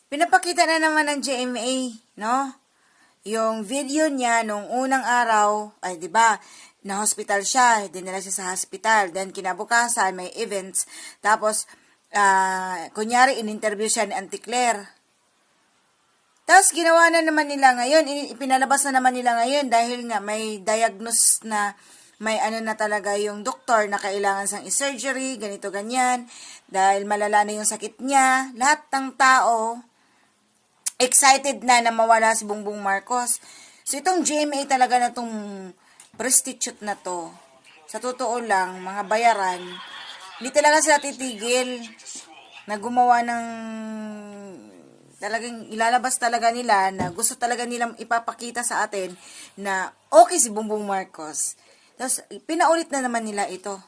Pinapakita na naman ng GMA, no? Yung video niya nung unang araw, ay 'di ba? Na hospital siya, dinala siya sa hospital. Then kinabukasan may events. Tapos kunyari in-interview siya ni Auntie Claire. Tapos ginawa na naman nila ngayon, ipinalabas na naman nila ngayon dahil nga may diagnose na may ano na talaga yung doktor na kailangan sang i-surgery, ganito ganyan, dahil malala na yung sakit niya. Lahat ng tao excited na mawala si Bongbong Marcos. So itong GMA talaga na itong prostitute na to, sa totoo lang, mga bayaran, hindi talaga sila titigil na gumawa ng talagang ilalabas talaga nila na gusto talaga nilang ipapakita sa atin na okay si Bongbong Marcos. Tapos pinaulit na naman nila ito.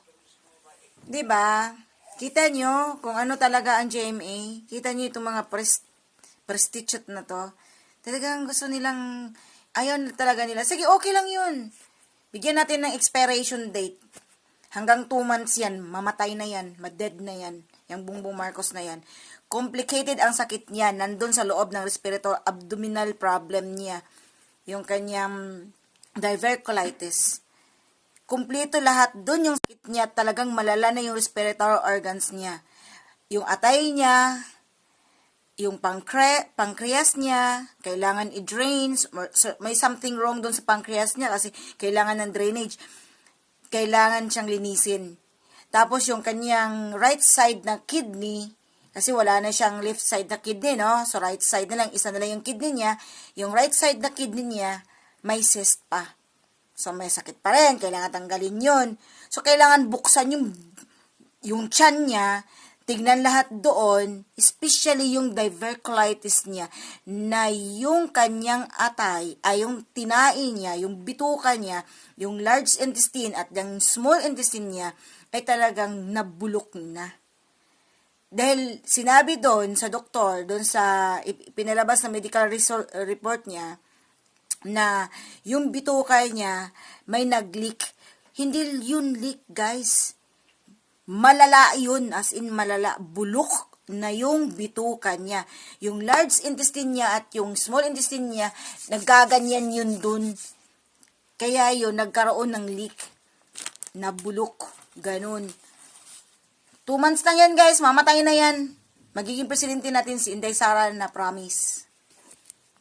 'Di ba? Kita nyo kung ano talaga ang GMA. Kita nyo itong mga prostitute na to. Talagang gusto nilang, ayaw na talaga nila. Sige, okay lang yun. Bigyan natin ng expiration date. Hanggang 2 months yan. Mamatay na yan. Madead na yan. Yung Bongbong Marcos na yan. Complicated ang sakit niya. Nandun sa loob ng respiratory abdominal problem niya. Yung kanyang diverticulitis. Kumpleto lahat. Dun yung sakit niya. Talagang malala na yung respiratory organs niya. Yung atay niya, yung pancreas niya, kailangan i-drain. May something wrong doon sa pancreas niya kasi kailangan ng drainage. Kailangan siyang linisin. Tapos yung kanyang right side na kidney, kasi wala na siyang left side na kidney, no? So right side na lang, isa na lang yung kidney niya. Yung right side na kidney niya, may cyst pa. So may sakit pa rin, kailangan tanggalin yun. So kailangan buksan yung tiyan niya, tignan lahat doon, especially yung diverticulitis niya, na yung kanyang atay, ay yung tinai niya, yung bituka niya, yung large intestine at yung small intestine niya, ay talagang nabulok na. Dahil sinabi doon sa doktor, doon sa pinalabas na medical report niya, na yung bituka niya may nag-leak. Hindi yun leak, guys. Malala yun, as in malala. Bulok na yung bituka niya. Yung large intestine niya at yung small intestine niya, nagkaganyan yun dun. Kaya yun, nagkaroon ng leak. Nabulok. Ganun. 2 months lang yan, guys. Mamatay na yan. Magiging presidente natin si Inday Sara na promise.